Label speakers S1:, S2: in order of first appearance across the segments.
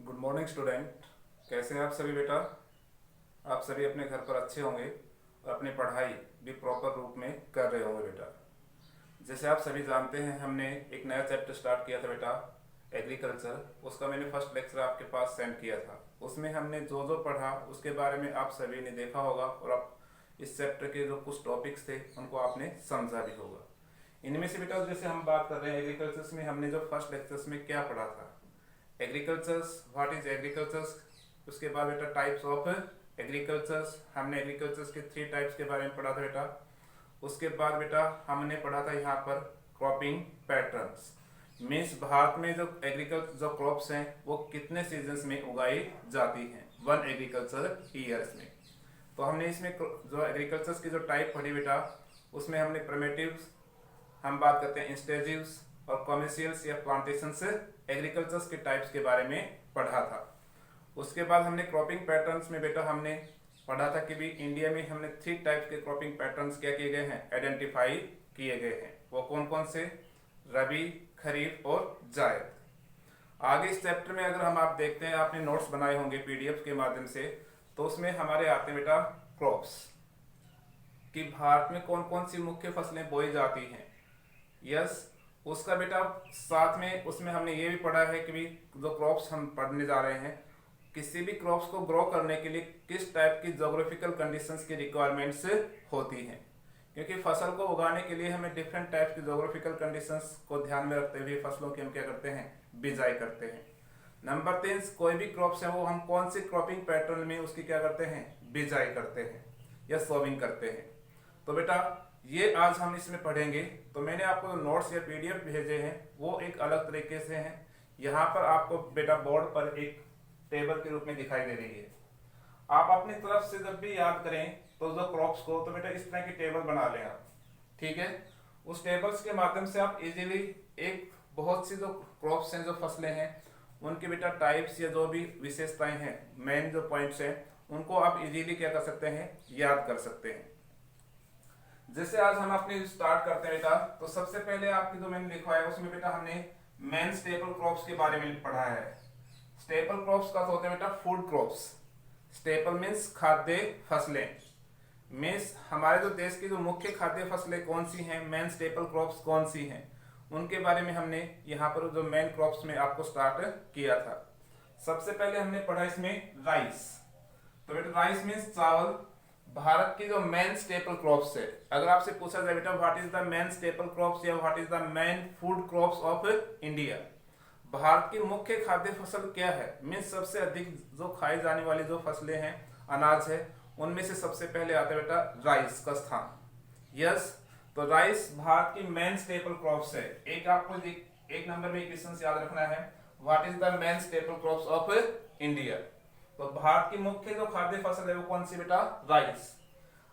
S1: Good morning student. कैसे हैं आप सभी बेटा? आप सभी अपने घर पर अच्छे होंगे और अपनी पढ़ाई भी प्रॉपर रूप में कर रहे होंगे बेटा। जैसे आप सभी जानते हैं, हमने एक नया चैप्टर स्टार्ट किया था बेटा, एग्रीकल्चर। उसका मैंने फर्स्ट लेक्चर आपके पास सेंड किया था। उसमें हमने जो जो पढ़ा उसके बारे में आप सभी ने देखा होगा और आप इस चैप्टर के जो कुछ टॉपिक्स थे उनको आपने समझा भी होगा। इनमें से बेटा जैसे हम बात कर रहे हैं एग्रीकल्चर में, हमने जो फर्स्ट लेक्चर्स में क्या पढ़ा था, एग्रीकल्चर्स, व्हाट इज एग्रीकल्चर्स। उसके बाद बेटा टाइप्स ऑफ एग्रीकल्चर्स, हमने एग्रीकल्चर्स के 3 टाइप्स के बारे में पढ़ा था बेटा। उसके बाद बेटा हमने पढ़ा था यहाँ पर क्रॉपिंग पैटर्न्स, मीन्स भारत में जो एग्रीकल्चर जो क्रॉप्स हैं वो कितने सीजन्स में उगाई जाती हैं, 1 एग्रीकल्चर ईयर्स में। तो हमने इसमें जो एग्रीकल्चर्स की जो टाइप पढ़ी बेटा, उसमें हमने प्रिमिटिव्स, हम बात करते हैं इंस्टेजिव्स और कमर्शियल्स या प्लांटेशंस एग्रीकल्चर्स के टाइप्स के बारे में पढ़ा था। उसके बाद हमने क्रॉपिंग पैटर्न्स में बेटा हमने पढ़ा था कि भी इंडिया में हमने 3 टाइप्स के क्रॉपिंग पैटर्न्स क्या किए गए हैं, आइडेंटिफाई किए गए हैं। वो कौन कौन से? रबी, खरीफ और जायद। आगे इस चैप्टर में अगर हम आप देखते हैं, आपने नोट्स बनाए होंगे पीडीएफ के माध्यम से, तो उसमें हमारे आते हैं बेटा क्रॉप्स कि भारत में कौन कौन सी मुख्य फसलें बोई जाती हैं। यस, उसका बेटा साथ में उसमें हमने ये भी पढ़ा है कि भी जो क्रॉप्स हम पढ़ने जा रहे हैं, किसी भी क्रॉप्स को ग्रो करने के लिए किस टाइप की ज्योग्राफिकल कंडीशंस की रिक्वायरमेंट्स होती हैं, क्योंकि फसल को उगाने के लिए हमें डिफरेंट टाइप की ज्योग्राफिकल कंडीशंस को ध्यान में रखते हुए फसलों की हम क्या करते हैं, बिजाई करते हैं। नंबर 3, कोई भी क्रॉप्स है वो हम कौन सी क्रॉपिंग पैटर्न में उसकी क्या करते हैं, बिजाई करते हैं या सोविंग करते हैं। तो बेटा ये आज हम इसमें पढ़ेंगे। तो मैंने आपको जो नोट्स या पीडीएफ भेजे हैं वो एक अलग तरीके से हैं। यहाँ पर आपको बेटा बोर्ड पर एक टेबल के रूप में दिखाई दे रही है। आप अपनी तरफ से जब भी याद करें तो जो क्रॉप्स को, तो बेटा इस तरह की टेबल बना लें आप, ठीक है। उस टेबल्स के माध्यम से आप इजीली एक बहुत सी जो क्रॉप्स हैं, जो फसलें हैं, उनके बेटा टाइप्स या जो भी विशेषताएं हैं, मेन जो पॉइंट्स हैं, उनको आप इजीली क्या कर सकते हैं, याद कर सकते हैं। जैसे आज हम अपने स्टार्ट करते हैं बेटा, तो सबसे पहले आपकी जो मैंने लिखवाया है उसमें बेटा हमने मेन स्टेपल क्रॉप्स के बारे में पढ़ा है। स्टेपल क्रॉप्स का तो होते हैं बेटा फूड क्रॉप्स। स्टेपल मीन्स खाद्य फसलें, मीन्स हमारे जो देश की जो मुख्य खाद्य फसलें कौन सी हैं, मेन स्टेपल क्रॉप्स कौन सी हैं, उनके बारे में हमने यहाँ पर जो मेन क्रॉप्स में आपको स्टार्ट किया था। सबसे पहले हमने पढ़ा इसमें राइस। तो बेटा राइस मीन्स चावल, भारत की जो मेन स्टेपल क्रॉप्स है। अगर आपसे पूछा जाए बेटा what is the main staple crops या what is the main food crops of India, Bharat की मुख्य खाद्य फसल क्या है, मीन्स सबसे अधिक जो खाई जाने वाली जो फसलें हैं, अनाज है, उनमें से सबसे पहले आता है बेटा राइस का स्थान। यस, तो राइस भारत की मेन स्टेपल क्रॉप्स है। एक आपको एक नंबर में क्वेश्चन याद रखना है, what is the main staple crops of India. तो भारत की मुख्य जो खाद्य फसल है वो कौन सी बेटा, राइस।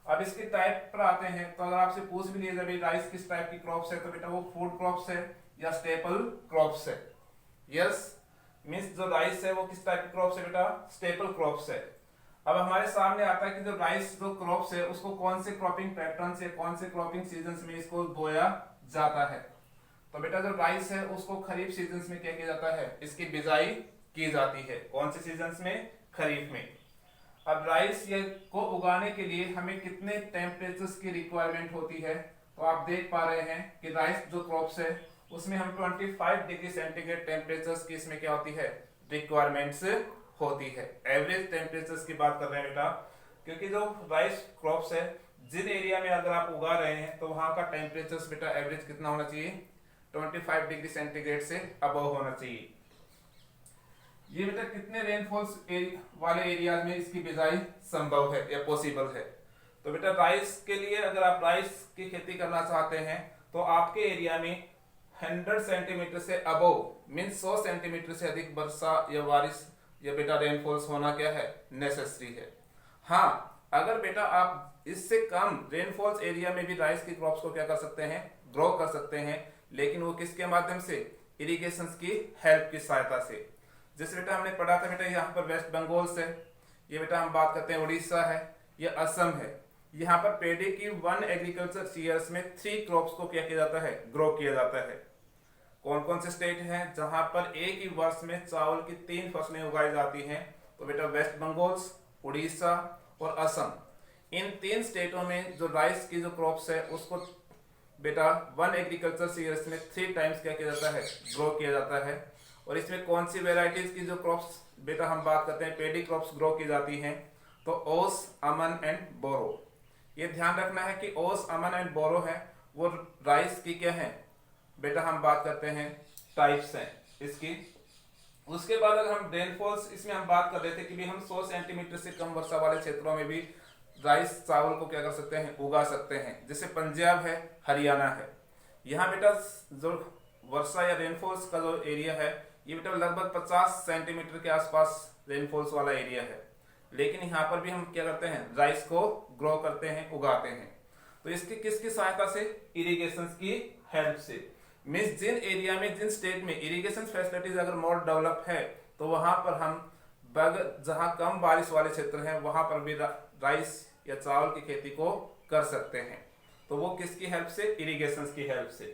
S1: अब इसकी टाइप पर आते हैं, तो अगर आपसे पूछ भी लिया जाए राइस किस टाइप की क्रॉप्स है, तो बेटा वो फूड क्रॉप्स है या स्टेपल क्रॉप्स है। यस, मींस जो राइस है वो किस टाइप की क्रॉप्स है बेटा, स्टेपल क्रॉप्स है। अब हमारे सामने आता है कि जो राइस जो क्रॉप्स है उसको कौन से क्रॉपिंग पैटर्न से, कौन से क्रॉपिंग सीजन में इसको बोया जाता है। तो बेटा जो राइस है उसको खरीफ सीजन में क्या किया जाता है, इसकी बिजाई की जाती है। कौन से सीजन में, खरीफ में। अब राइस ये को उगाने के लिए हमें कितने टेम्परेचर्स की रिक्वायरमेंट होती है, तो आप देख पा रहे हैं कि राइस जो क्रॉप्स है उसमें हम 25 डिग्री सेंटीग्रेड टेम्परेचर्स की इसमें क्या होती है, रिक्वायरमेंट्स होती है। एवरेज टेम्परेचर्स की बात कर रहे हैं बेटा, क्योंकि जो राइस क्रॉप्स है जिन एरिया में अगर आप उगा रहे हैं तो वहां का टेम्परेचर्स बेटा एवरेज कितना होना चाहिए, 25 डिग्री सेंटीग्रेड से अबव होना चाहिए। ये बेटा कितने रेनफॉल्स वाले एरियाज में इसकी बिजाई संभव है या पॉसिबल है। तो बेटा राइस के लिए अगर आप राइस की खेती करना चाहते हैं तो आपके एरिया में 100 सेंटीमीटर से अबव मीन्स 100 सेंटीमीटर से अधिक वर्षा या बारिश या बेटा रेनफॉल्स होना क्या है, नेसेसरी है। हाँ, अगर बेटा आप इससे कम रेनफॉल्स एरिया में भी राइस की क्रॉप्स को क्या कर सकते हैं, ग्रो कर सकते हैं, लेकिन वो किसके माध्यम से, इरिगेशन की हेल्प की सहायता से। जैसे बेटा हमने पढ़ा था बेटा यहाँ पर वेस्ट बंगाल से, ये बेटा हम बात करते हैं उड़ीसा है, ये असम है। यहाँ पर पेडी की 1 एग्रीकल्चर ईयर्स में 3 क्रॉप्स को क्या किया जाता है, ग्रो किया जाता है। कौन कौन से स्टेट हैं जहां पर एक ही वर्ष में चावल की 3 फसलें उगाई जाती हैं? तो बेटा वेस्ट बंगाल, उड़ीसा और असम। इन 3 स्टेटों में जो राइस की जो क्रॉप्स है उसको बेटा वन एग्रीकल्चर ईयर्स में 3 टाइम्स क्या किया जाता है, ग्रो किया जाता है। और इसमें कौन सी वेराइटीज की जो क्रॉप्स बेटा हम बात करते हैं पेडी क्रॉप्स ग्रो की जाती हैं? तो ओस, अमन एंड बोरो। ये ध्यान रखना है कि ओस, अमन एंड बोरो है वो राइस की क्या है बेटा हम बात करते हैं टाइप्स हैं इसकी। उसके बाद अगर हम रेनफॉल्स इसमें हम बात कर रहे थे कि भी हम 100 सेंटीमीटर से कम वर्षा वाले क्षेत्रों में भी राइस चावल को क्या कर सकते हैं, उगा सकते हैं। जैसे पंजाब है, हरियाणा है, यहाँ बेटा जो वर्षा या रेनफॉल्स का जो एरिया है ये बेटा लगभग 50 सेंटीमीटर के आसपास रेनफॉल्स वाला एरिया है। लेकिन यहाँ पर भी हम क्या करते हैं, राइस को ग्रो करते हैं, उगाते हैं। तो इसकी किसकी सहायता से? इरिगेशन की हेल्प से। मीन्स जिन एरिया में, जिन स्टेट में इरिगेशन फैसिलिटीज अगर मोर डेवलप है तो वहां पर हम जहां कम बारिश वाले क्षेत्र हैं वहां पर भी राइस या चावल की खेती को कर सकते हैं। तो वो किसकी हेल्प से? इरिगेशन की हेल्प से।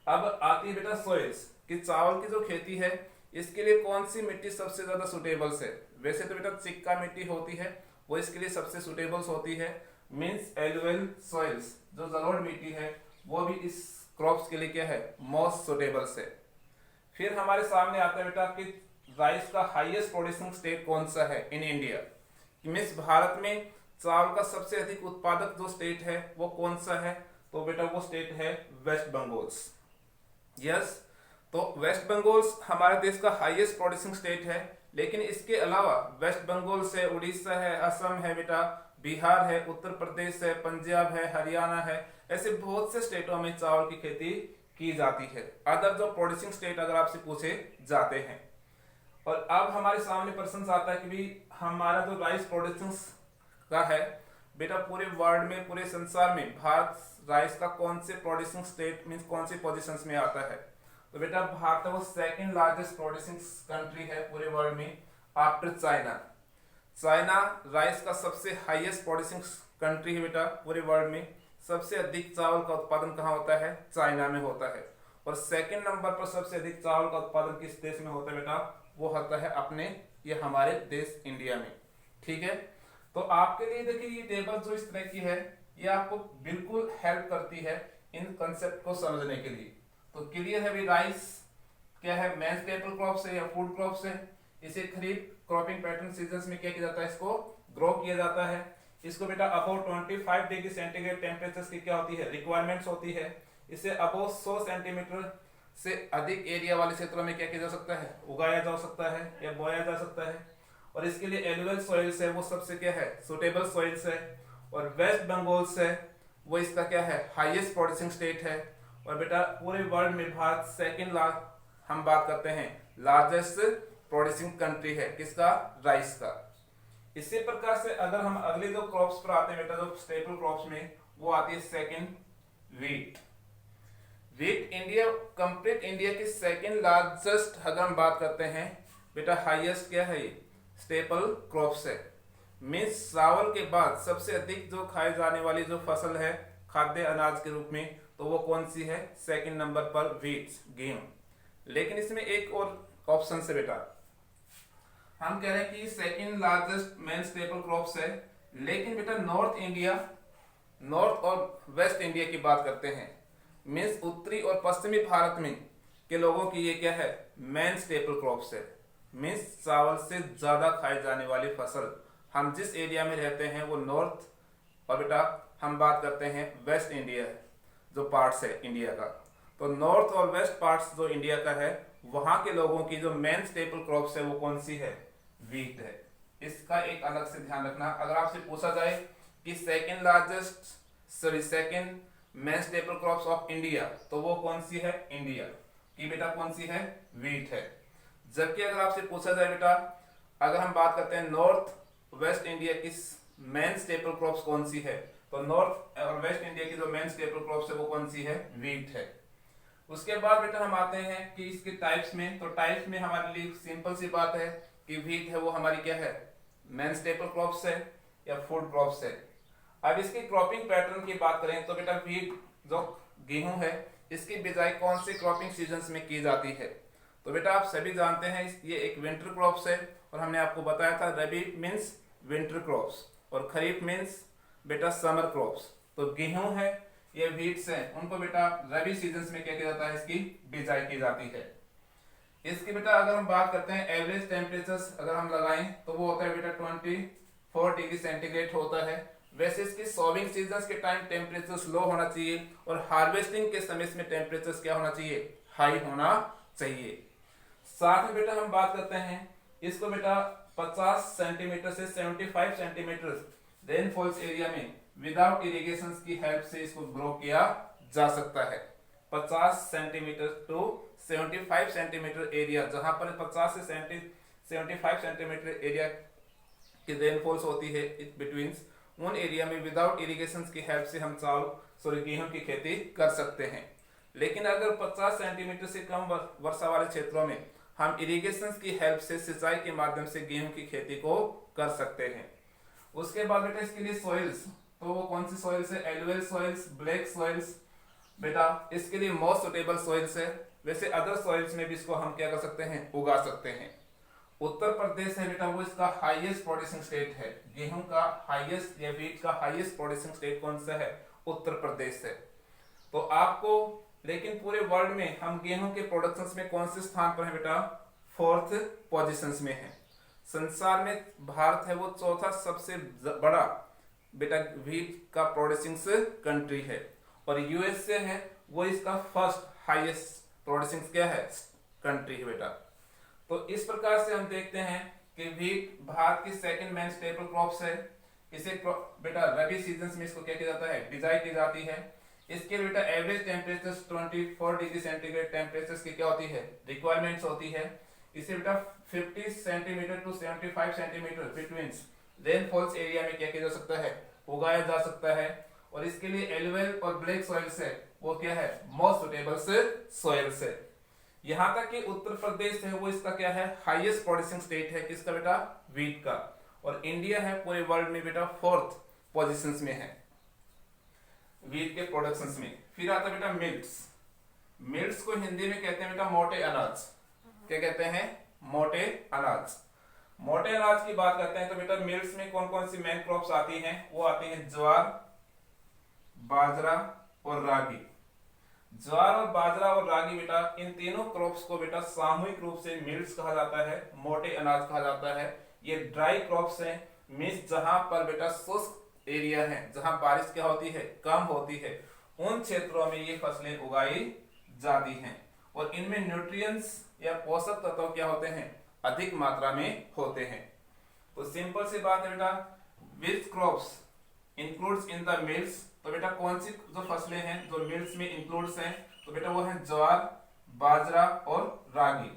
S1: अब आती है बेटा सॉइल्स कि चावल की जो खेती है इसके लिए कौन सी मिट्टी सबसे ज्यादा सुटेबल है? वैसे तो बेटा चिक्का मिट्टी होती है वो इसके लिए सबसे सुटेबल होती है। मीन्स एलुवियल सॉइल्स जो जलोढ़ मिट्टी है वो भी इस क्रॉप्स के लिए क्या है, मोस्ट सुटेबल है। फिर हमारे सामने आता है बेटा कि राइस का हाईएस्ट प्रोड्यूसिंग स्टेट कौन सा है इन इंडिया। मीन्स भारत में चावल का सबसे अधिक उत्पादक जो स्टेट है वो कौन सा है? तो बेटा वो स्टेट है वेस्ट बंगाल। यस, तो वेस्ट बंगाल हमारे देश का हाईएस्ट प्रोड्यूसिंग स्टेट है। लेकिन इसके अलावा वेस्ट बंगाल से उड़ीसा है, असम है बेटा, बिहार है, उत्तर प्रदेश है, पंजाब है, हरियाणा है, ऐसे बहुत से स्टेटों में चावल की खेती की जाती है। अदर जो प्रोड्यूसिंग स्टेट अगर आपसे पूछे जाते हैं। और अब हमारे सामने प्रश्न आता है कि भी हमारा जो राइस प्रोडक्शन का है बेटा पूरे वर्ल्ड में, पूरे संसार में भारत राइस का कौन से प्रोड्यूसिंग स्टेट मींस कौन सी पोजीशंस में आता है? तो बेटा भारत वो सेकंड लार्जेस्ट प्रोड्यूसिंग कंट्री है पूरे वर्ल्ड में आफ्टर चाइना। चाइना राइस का सबसे हाईएस्ट प्रोड्यूसिंग कंट्री है बेटा पूरे वर्ल्ड में। सबसे अधिक चावल का उत्पादन कहाँ होता है? चाइना में होता है। और सेकंड नंबर पर सबसे अधिक चावल का उत्पादन किस देश में होता है बेटा? वो होता है अपने ये हमारे देश इंडिया में। ठीक है, तो आपके लिए देखिए ये टेबल जो इस तरह की है ये आपको बिल्कुल हेल्प करती है इन कंसेप्ट को समझने के लिए। तो क्लियर है भी राइस क्या है, मेन स्टेपल क्रॉप है या फूड क्रॉप है। इसे खरीफ क्रॉपिंग पैटर्न सीजन्स में क्या किया जाता है, इसको ग्रो किया जाता है। इसको बेटा अबाउट 25 डिग्री सेंटीग्रेड टेम्परेचर की क्या होती है, रिक्वायरमेंट्स होती है। इसे अबाउट 100 सेंटीमीटर से अधिक एरिया वाले क्षेत्रों में क्या किया जा सकता है, उगाया जा सकता है या बोया जा सकता है। और इसके लिए एलुवियल सॉइल्स है वो सबसे क्या है, सुटेबल सॉइल्स है। और वेस्ट बंगाल से वो इसका क्या है, हाईएस्ट प्रोड्यूसिंग स्टेट है। और बेटा पूरे वर्ल्ड में भारत सेकंड हम बात करते हैं लार्जेस्ट प्रोड्यूसिंग कंट्री है किसका, राइस का। इसी प्रकार से अगर हम अगले जो क्रॉप्स पर आते हैं बेटा, जो स्टेपल क्रॉप्स में वो आती है second wheat. Wheat India complete India की सेकंड लार्जेस्ट अगर हम बात करते हैं बेटा, हाईएस्ट क्या है, स्टेपल क्रॉप्स है। मीन्स चावल के बाद सबसे अधिक जो खाए जाने वाली जो फसल है खाद्य अनाज के रूप में, तो वो कौन सी है, सेकंड नंबर पर वीट, गेहूं। लेकिन इसमें एक और ऑप्शन से बेटा, हम कह रहे हैं कि second largest main staple crops है। लेकिन बेटा नॉर्थ इंडिया, नॉर्थ और वेस्ट इंडिया की बात करते हैं, मीन्स उत्तरी और पश्चिमी भारत में के लोगों की ये क्या है, मेन स्टेपल क्रॉप्स है। मीन्स चावल से ज्यादा खाई जाने वाली फसल हम जिस एरिया में रहते हैं वो नॉर्थ, और बेटा हम बात करते हैं वेस्ट इंडिया जो पार्ट्स है इंडिया का। तो नॉर्थ और वेस्ट पार्ट्स जो इंडिया का है वहां के लोगों की जो मेन स्टेपल क्रॉप्स है वो कौन सी है, वीट है। इसका एक अलग से ध्यान रखना। अगर आपसे पूछा जाए कि second largest second main staple crops of India, तो वो कौन सी है, इंडिया की बेटा कौन सी है, वीट है। जबकि अगर आपसे पूछा जाए बेटा, अगर हम बात करते हैं नॉर्थ वेस्ट इंडिया की मेन स्टेपल क्रॉप्स कौन सी है, तो नॉर्थ और वेस्ट इंडिया की जो मेन स्टेपल क्रॉप्स है वो कौन सी है, वीट है। उसके बाद बेटा हम आते हैं कि इसके टाइप्स में। तो टाइप्स में हमारे लिए सिंपल सी बात है कि वीट है वो हमारी क्या है, मेन स्टेपल क्रॉप्स है या फूड क्रॉप्स है। अब इसकी क्रॉपिंग पैटर्न की बात करें तो बेटा वीट जो गेहूं है इसकी बिजाई कौन से क्रॉपिंग सीजन्स में की जाती है? तो बेटा आप सभी जानते हैं ये एक विंटर क्रॉप्स है, और हमने आपको बताया था रबी मीन्स विंटर क्रॉप्स और खरीफ मीन्स बेटा समर क्रॉप्स। तो गेहूं है, ये व्हीट्स है, उनको बेटा रबी सीजन्स में क्या किया जाता है, इसकी बिजाई की जाती है। इसकी बेटा अगर हम बात करते हैं एवरेज टेम्परेचर्स अगर हम लगाएं तो वो होता है बेटा 24 डिग्री सेंटीग्रेड होता है। वैसे इसकी सोविंग सीजन्स के टाइम टेम्परेचर्स लो होना चाहिए और हार्वेस्टिंग के समय में टेम्परेचर्स क्या होना चाहिए, हाई होना चाहिए। साथ में बेटा हम बात करते हैं इसको बेटा 50 सेंटीमीटर से 75 सेंटीमीटर रेनफॉल्स एरिया में विदाउट इरिगेशन की हेल्प से इसको ग्रो किया जा सकता है। 50 सेंटीमीटर टू 75 सेंटीमीटर एरिया, जहां पर 50 से 75 सेंटीमीटर एरिया की रेनफॉल्स होती है बिटवीन, उन एरिया में विदाउट इरिगेशन की हेल्प से हम गेहूं की खेती कर सकते हैं। लेकिन अगर 50 सेंटीमीटर से कम वर्षा वाले क्षेत्रों में हम इरिगेशन की हेल्प से सिंचाई के माध्यम से गेहूं की खेती को कर सकते हैं। उसके बाद बेटा इसके लिए सॉइल्स, तो वो कौन सी सॉइल्स है, एलुवियल सॉइल्स, ब्लैक सॉइल्स बेटा इसके लिए मोस्ट सुटेबल सॉइल्स है। वैसे अदर सॉइल्स में भी इसको हम क्या कर सकते हैं, उगा सकते हैं। उत्तर प्रदेश है बेटा वो इसका हाईएस्ट प्रोड्यूसिंग स्टेट है, गेहूं का हाईएस्ट या व्हीट का हाईएस्ट प्रोड्यूसिंग स्टेट कौन सा है, उत्तर प्रदेश है। तो आपको लेकिन पूरे वर्ल्ड में हम गेहूं के प्रोडक्शन में कौन से स्थान पर है बेटा, 4th पोजीशन में है। संसार में भारत है वो चौथा सबसे बड़ा बेटा व्हीट का प्रोड्यूसिंग कंट्री है, और यूएसए है वो इसका फर्स्ट हाईएस्ट प्रोड्यूसिंग क्या है, कंट्री है बेटा। तो इस प्रकार से हम देखते हैं कि व्हीट भारत की सेकंड मेन स्टेपल क्रॉप्स है। इसे बेटा रबी सीजन में इसको क्या किया जाता है, बिजाई की जाती है। इसके बेटा average temperature 24 degree centigrade temperature की क्या होती है, रिक्वायरमेंट्स होती है। इसे बेटा 50 centimetre to 75 centimetre between rainfalls area में क्या किया जा सकता है, उगाया जा सकता है। और इसके लिए एलुवियल और ब्लैक सॉइल्स है वो क्या है, मोस्ट सुटेबल सॉइल्स है। यहां तक कि उत्तर प्रदेश है वो इसका क्या है, हाईएस्ट प्रोड्यूसिंग स्टेट है किसका बेटा, व्हीट का। और इंडिया है पूरे वर्ल्ड में बेटा 4th पोजीशन में है व्हीट के प्रोडक्शन में। फिर आता बेटा मिल्ट्स। मिल्ट्स को हिंदी में कहते हैं बेटा मोटे अनाज। क्या कहते हैं, मोटे अनाज। मोटे अनाज की बात करते हैं तो बेटा मिल्ट्स में कौन कौन सी मेन क्रॉप्स आती हैं, वो आती हैं ज्वार, बाजरा और रागी। ज्वार और बाजरा और रागी बेटा इन तीनों क्रॉप्स को बेटा सामूहिक रूप से मिल्ट्स कहा जाता है, मोटे अनाज कहा जाता है। ये ड्राई क्रॉप्स हैं, मीन्स जहां पर बेटा शुष्क एरिया है, जहां बारिश क्या होती है, कम होती है, उन क्षेत्रों में ये फसलें उगाई जाती हैं। और इनमें न्यूट्रिएंट्स या पोषक तत्व क्या होते हैं, अधिक मात्रा में होते हैं। तो सिंपल सी बात है बेटा, which crops includes in the mills. तो बेटा कौन सी जो फसलें हैं जो मिल्स में इंक्लूड्स हैं, तो बेटा वो है ज्वार, बाजरा और रागी।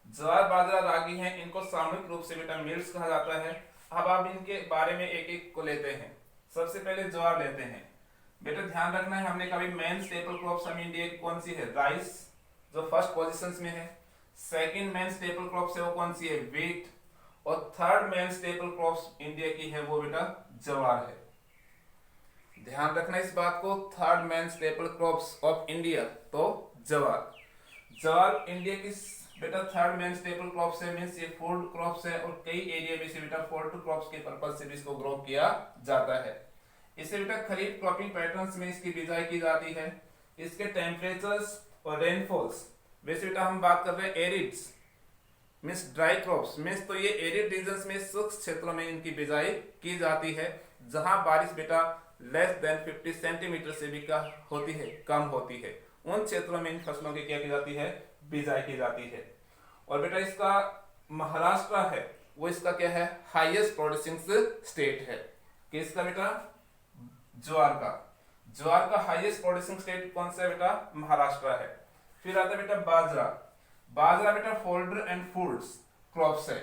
S1: ज्वार, बाजरा, रागी हैं, इनको सामूहिक रूप से बेटा मिल्स कहा जाता है। अब आप इनके बारे में एक एक को लेते हैं। सबसे पहले ज्वार लेते हैं। बेटा ध्यान रखना है, हमने कभी मेन स्टेपल क्रॉप्स हम इंडिया की कौन सी है, राइस, जो फर्स्ट पोजीशन में है। सेकंड मेन स्टेपल क्रॉप्स है वो कौन सी है, व्हीट। और third main staple crops India की है वो बेटा ज्वार है। ध्यान रखना इस बात को, third main staple crops of India तो ज्वार। ज्वार इंडिया की बेटा थर्ड मेन स्टेपल क्रॉप्स है, मींस ये फूड क्रॉप्स है, और कई एरिया में से बेटा फोल्ड क्रॉप्स के पर्पस से भी इसको ग्रो किया जाता है। इसे बेटा खरीफ क्रॉपिंग पैटर्न्स में इसकी बिजाई की जाती है। इसके टेम्परेचर्स और रेनफॉल्स, वैसे बेटा हम बात कर रहे हैं एरिड्स मींस ड्राई क्रॉप्स मींस, तो ये एरिड रीजन्स में शुष्क क्षेत्रों में इनकी बिजाई की जाती है, जहां बारिश बेटा लेस देन 50 सेंटीमीटर से भी होती है, कम होती है। उन क्षेत्रों में इन फसलों की क्या की जाती है, बिजाई की जाती है। और बेटा इसका महाराष्ट्र है वो इसका क्या है, हाईएस्ट प्रोड्यूसिंग स्टेट है। किसका बेटा, ज्वार का। ज्वार का हाईएस्ट प्रोड्यूसिंग स्टेट कौन सा है बेटा, महाराष्ट्र है। फिर आता है बेटा बाजरा। बाजरा बेटा फोल्डर एंड फूड्स क्रॉप्स है,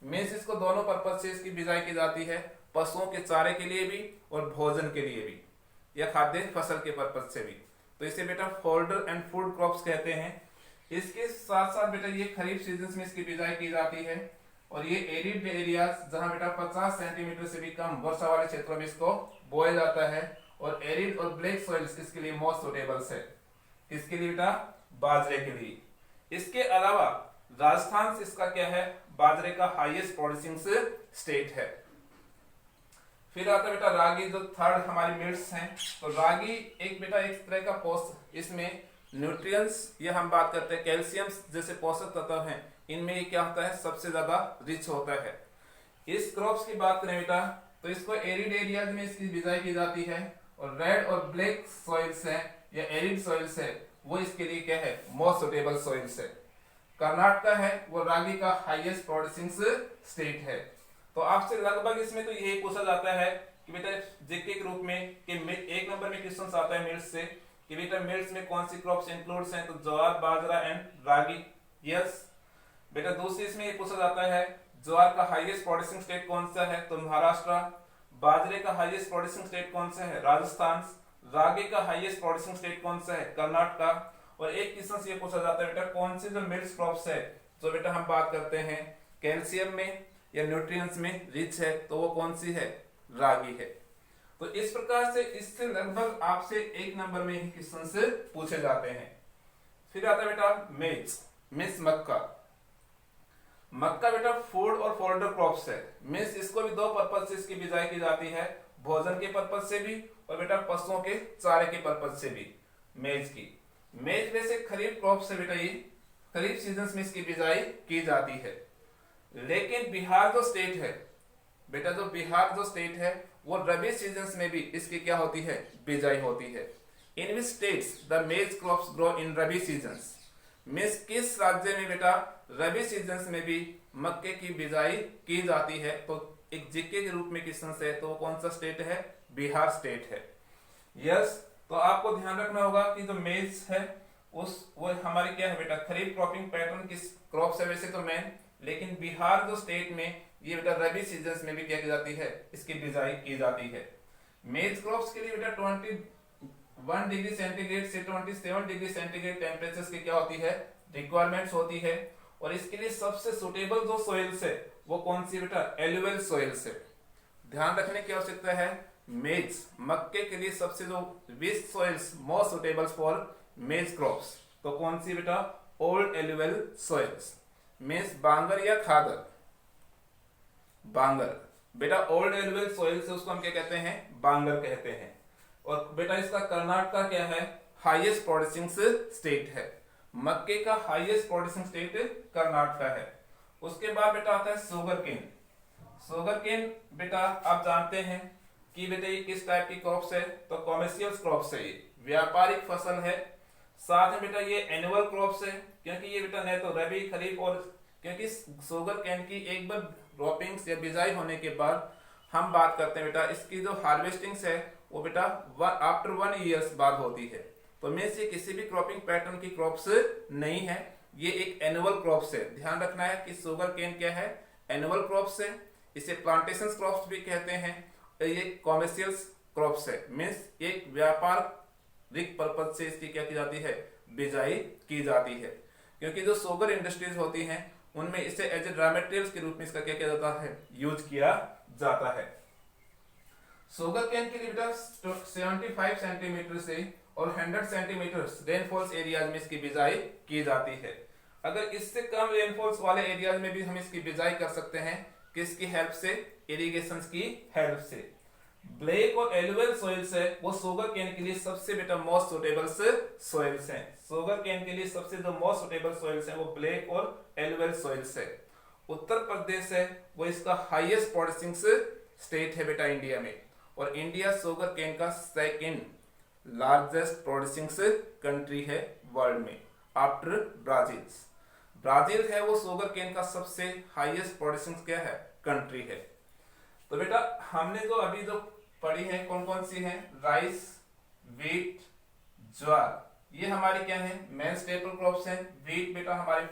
S1: मींस इसको दोनों पर्पज से इसकी बिजाई की जाती है, पशुओं के चारे के लिए भी और भोजन के लिए भी, या खाद्य फसल के पर्पज से भी। तो इसे बेटा फोल्डर एंड फूड क्रॉप्स कहते हैं। इसके साथ साथ बेटा ये खरीफ सीजन में इसकी बिजाई की जाती है। और ये एरिड एरियाज जहां बेटा 50 सेंटीमीटर से भी कम वर्षा वाले क्षेत्रों में इसको बोया जाता है। और एरिड और ब्लैक सॉइल्स इसके लिए मोस्ट सुटेबल है। किसके लिए बेटा? बाजरे के लिए। इसके अलावा राजस्थान से इसका क्या है? बाजरे का हाईएस्ट प्रोड्यूसिंग स्टेट है। फिर आता है बेटा रागी, जो थर्ड हमारी मिट्स हैं। तो रागी एक बेटा एक तरह का पोषक, इसमें न्यूट्रिएंट्स, ये हम बात करते हैं कैल्शियम जैसे पोषक तत्व हैं, इनमें ये क्या होता है? सबसे ज्यादा रिच होता है। इस क्रॉप्स की बात करें बेटा तो इसको एरिड एरियाज में इसकी बिजाई की जाती है, और रेड और ब्लैक सॉइल्स है या एरिड सॉइल्स है वो इसके लिए क्या है? मोस्ट सुटेबल सॉइल्स है। कर्नाटका है वो रागी का हाईएस्ट प्रोड्यूसिंग स्टेट है। तो आपसे लगभग इसमें तो यही पूछा जाता है कि बेटा जीके के रूप में कि एक नंबर में क्वेश्चन आता है मिल्स से कि बेटा मिल्स में कौन सी क्रॉप्स इंक्लूड्स हैं? तो ज्वार, बाजरा एंड रागी। यस बेटा। दूसरी इसमें ये पूछा जाता है ज्वार का हाईएस्ट प्रोड्यूसिंग स्टेट कौन सा है? तो महाराष्ट्र। बाजरे का हाईएस्ट प्रोड्यूसिंग स्टेट कौन सा है? राजस्थान। रागी का हाईएस्ट प्रोड्यूसिंग स्टेट कौन सा है? कर्नाटका। और एक क्वेश्चन ये पूछा जाता है बेटा कौन सी जो मिल्स क्रॉप्स है जो बेटा हम बात करते हैं कैल्शियम में या न्यूट्रिएंट्स में रिच है, तो वो कौन सी है? रागी है। तो इस प्रकार से इससे लगभग आपसे एक नंबर में ही क्वेश्चन से पूछे जाते हैं। फिर आता है बेटा मेज, मिस मक्का। मक्का बेटा फूड और फोल्डर क्रॉप्स है। मिस इसको भी दो पर्पज से इसकी बिजाई की जाती है, भोजन के पर्पज से भी और बेटा पशुओं के चारे के पर्पज से भी। मेज की मेज वैसे खरीफ क्रॉप्स है बेटा, ये खरीफ सीजन में इसकी बिजाई की जाती है। लेकिन बिहार जो स्टेट है बेटा, जो बिहार जो स्टेट है वो रबी सीजन में भी इसकी क्या होती है? बिजाई होती है। इन विच स्टेट्स द मेज crops grow in rabi seasons. Miss किस राज्य में बेटा रबी सीजन में भी मक्के की बिजाई की जाती है? तो एक जीके के रूप में क्वेश्चन है, तो कौन सा स्टेट है? बिहार स्टेट है। यस। तो आपको ध्यान रखना होगा कि जो मेज है वो हमारी क्या है बेटा? खरीफ क्रॉपिंग पैटर्न की क्रॉप्स है वैसे तो मेन, लेकिन बिहार जो स्टेट में ये बेटा रबी सीजन में भी क्या की जाती है? इसकी बिजाई की जाती है। मेज क्रॉप्स के लिए बेटा 21 डिग्री सेंटीग्रेड से 27 डिग्री सेंटीग्रेड टेम्परेचर की क्या होती है? रिक्वायरमेंट्स होती है। और इसके लिए सबसे सुटेबल जो सोइल्स है वो कौन सी बेटा? एलुवियल सोइल्स है। ध्यान रखने की आवश्यकता है, मेज मक्के के लिए सबसे जो विच सोइल्स मोस्ट सुटेबल फॉर मेज क्रॉप्स, तो कौन सी बेटा? Old alluvial soils. मीन्स बांगर या खादर। बांगर बेटा ओल्ड एलुवियल सोइल से उसको हम क्या कहते हैं? बांगर कहते हैं। और बेटा इसका कर्नाटका क्या है? हाईएस्ट प्रोड्यूसिंग स्टेट है। मक्के का हाईएस्ट प्रोड्यूसिंग स्टेट कर्नाटका है। उसके बाद बेटा आता है शुगर केन। शुगर केन बेटा आप जानते हैं कि बेटा ये किस टाइप की क्रॉप्स है? तो कॉमर्शियल क्रॉप्स है, ये व्यापारिक फसल है। साथ में बेटा ये एनुअल क्रॉप्स है, क्योंकि ये बेटा न तो रबी खरीफ और क्योंकि शुगर केन की एक बार ड्रॉपिंग्स या बिजाई होने के बाद हम बात करते हैं बेटा इसकी जो हार्वेस्टिंग्स है वो बेटा आफ्टर 1 ईयर्स बाद होती है। तो मीन्स ये किसी भी क्रॉपिंग पैटर्न की क्रॉप्स नहीं है, ये एक एनुअल क्रॉप्स है। ध्यान रखना है कि शुगर केन क्या है? एनुअल क्रॉप्स है। इसे प्लांटेशन क्रॉप्स भी कहते हैं। ये कॉमर्शियल क्रॉप्स है, मीन्स एक व्यापारिक पर्पज से इसकी क्या की जाती है? बिजाई की जाती है। क्योंकि जो शुगर इंडस्ट्रीज होती हैं उनमें इसे एज ए रॉ मटेरियल के रूप में इसका क्या किया जाता है? यूज किया जाता है। शुगर केन के लिए बेटा 75 सेंटीमीटर से और 100 सेंटीमीटर रेनफॉल्स एरियाज में इसकी बिजाई की जाती है। अगर इससे कम रेनफॉल्स वाले एरियाज में भी हम इसकी बिजाई कर सकते हैं, किसकी हेल्प से? इरिगेशन की हेल्प से। ब्लैक और एलुवियल सॉइल्स है वो शुगर केन के लिए सबसे बेटा मोस्ट सुटेबल सॉइल्स हैं। शुगर केन के लिए सबसे जो मोस्ट सुटेबल सॉइल्स हैं वो ब्लैक और एलुवियल सॉइल्स है। उत्तर प्रदेश है वो इसका हाईएस्ट प्रोड्यूसिंग स्टेट है बेटा इंडिया में, और इंडिया शुगर केन का सेकंड लार्जेस्ट प्रोड्यूसिंग कंट्री है वर्ल्ड में आफ्टर ब्राजील। ब्राजील है वो शुगर केन का सबसे हाईएस्ट प्रोड्यूसिंग क्या है? कंट्री है। तो बेटा हमने जो अभी जो पढ़ी है कौन कौन सी है? राइस, व्हीट, ज्वार, ये हमारी क्या है? मेन स्टेपल क्रॉप्स हैं। व्हीट बेटा हमारी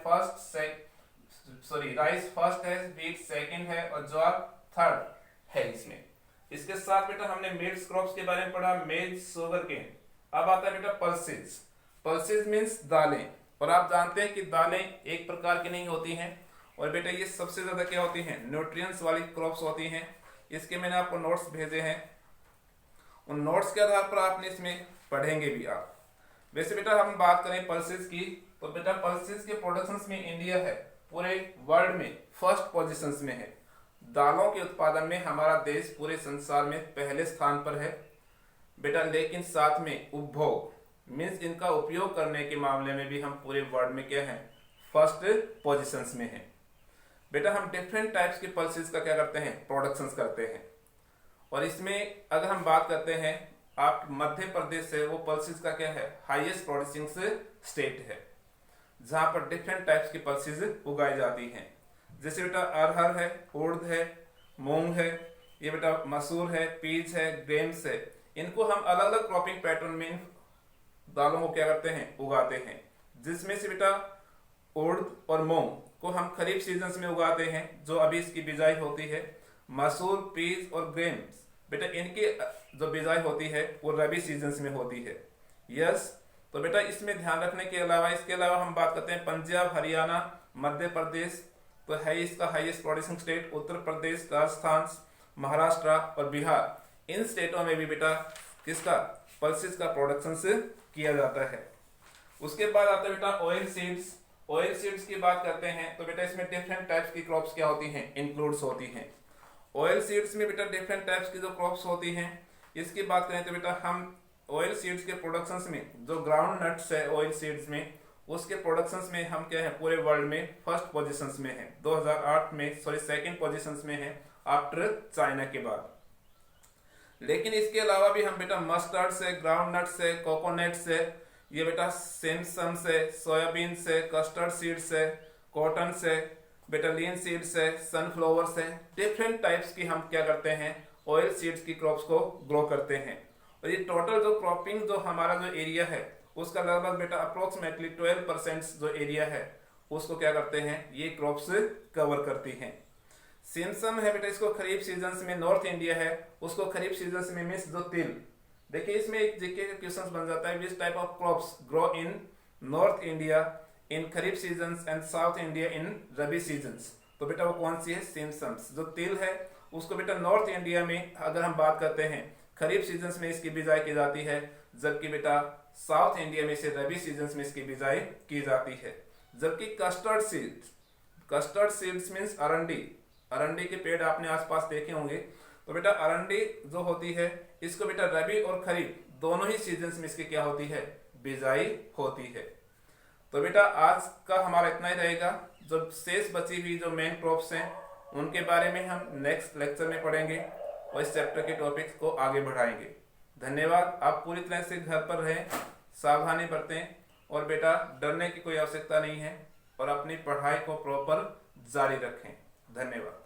S1: राइस फर्स्ट है, व्हीट सेकंड है और ज्वार थर्ड है इसमें। इसके साथ बेटा हमने मिल्स क्रॉप्स के बारे में पढ़ा, मेज, शुगर केन। अब आता है बेटा पल्सेस। पल्सेस मींस दालें, और आप जानते हैं कि दालें एक प्रकार की नहीं होती हैं, और बेटा ये सबसे ज्यादा क्या होती हैं? न्यूट्रिएंट्स वाली क्रॉप्स होती हैं। इसके मैंने आपको नोट्स भेजे हैं, उन नोट्स के आधार पर आपने इसमें पढ़ेंगे भी आप। वैसे बेटा हम बात करें पल्सेस की, तो बेटा पल्सेस के प्रोडक्शंस में इंडिया है पूरे वर्ल्ड में फर्स्ट पोजीशंस में है। दालों के उत्पादन में हमारा देश पूरे संसार में पहले स्थान पर है बेटा, लेकिन साथ में उपभोग मीन्स इनका उपयोग करने के मामले में भी हम पूरे वर्ल्ड में क्या है, फर्स्ट पोजीशंस में है बेटा। हम डिफरेंट टाइप्स के पल्सेस का क्या करते हैं, प्रोडक्शंस करते हैं। और इसमें अगर हम बात करते हैं, आप मध्य प्रदेश है वो पल्सेस का क्या है, हाईएस्ट प्रोड्यूसिंग स्टेट है, जहां पर डिफरेंट टाइप्स की पल्सेस उगाई जाती हैं। जैसे बेटा अरहर है, उड़द है, मूंग है, ये बेटा मसूर है, पीच है, ग्रेन्स है। इनको हम अलग अलग क्रॉपिंग पैटर्न में दालों को क्या करते हैं, उगाते हैं। जिसमें से बेटा उड़द और मूंग को हम खरीफ सीजन में उगाते हैं, जो अभी इसकी बिजाई होती है। मसूर, पीच और ग्रेन्स बेटा इनकी जो बिजाई होती है वो रबी सीजन में होती है। यस, तो बेटा इसमें ध्यान रखने के अलावा, इसके अलावा हम बात करते हैं पंजाब, हरियाणा, मध्य प्रदेश तो है इसका highest producing state, Uttar Pradesh, Rajasthan, Maharashtra और बिहार। इन स्टेटों में भी बेटा किसका, पल्सेस का प्रोडक्शन से किया जाता है। उसके बाद आता है बेटा ऑयल सीड्स। ऑयल सीड्स की बात करते हैं तो बेटा इसमें डिफरेंट टाइप्स की क्रॉप्स क्या होती हैं, इंक्लूड्स होती हैं। ऑयल सीड्स में बेटा डिफरेंट टाइप्स की जो क्रॉप्स होती हैं, इसकी बात करें तो बेटा हम ऑयल सीड्स के प्रोडक्शंस में जो ग्राउंड नट्स है ऑयल सीड्स में, उसके प्रोडक्शंस में हम क्या है, पूरे वर्ल्ड में फर्स्ट पोजीशंस में है। 2008 में सेकंड पोजीशंस में है आफ्टर चाइना के बाद। लेकिन इसके अलावा भी हम बेटा मस्टर्ड से, ग्राउंड नट्स से, कोकोनट से, ये बेटा सेमसम से, सोयाबीन से, कस्टर्ड सीड से, कॉटन से, बेटा लीन सीड से, सनफ्लावर से, डिफरेंट टाइप्स की हम क्या करते हैं, ऑयल सीड्स की क्रॉप्स को ग्रो करते हैं। और ये टोटल जो क्रॉपिंग जो हमारा जो एरिया है उसका लगभग बेटा अप्रोक्सीमेटली 12% जो एरिया है उसको क्या करते हैं, ये क्रॉप्स कवर करती हैं। सेमसम है बेटा, इसको खरीफ सीजन में, नॉर्थ इंडिया है उसको खरीफ सीजन में मीन्स जो तिल, देखिए इसमें एक जीके का क्वेश्चन बन जाता है, which type of crops grow in north India in kharif season and south India in rabi season. तो बेटा वो कौन सी है, सेमसम्स। जो तिल है उसको बेटा नॉर्थ इंडिया में अगर हम बात करते हैं खरीफ सीजन में इसकी बिजाई की जाती है, जबकि बेटा साउथ इंडिया में से रबी सीजन में इसकी बिजाई की जाती है। जबकि कस्टर्ड सीड्स मीन्स अरंडी, अरंडी के पेड़ आपने आसपास देखे होंगे। तो बेटा अरंडी जो होती है इसको बेटा रबी और खरीफ दोनों ही सीजन में इसकी क्या होती है, बिजाई होती है। तो बेटा आज का हमारा इतना ही रहेगा। जो शेष बची हुई जो मेन क्रॉप्स हैं उनके बारे में हम नेक्स्ट लेक्चर में पढ़ेंगे और इस चैप्टर के टॉपिक्स को आगे बढ़ाएंगे। धन्यवाद। आप पूरी तरह से घर पर रहें, सावधानी बरतें और बेटा डरने की कोई आवश्यकता नहीं है और अपनी पढ़ाई को प्रॉपर जारी रखें। धन्यवाद।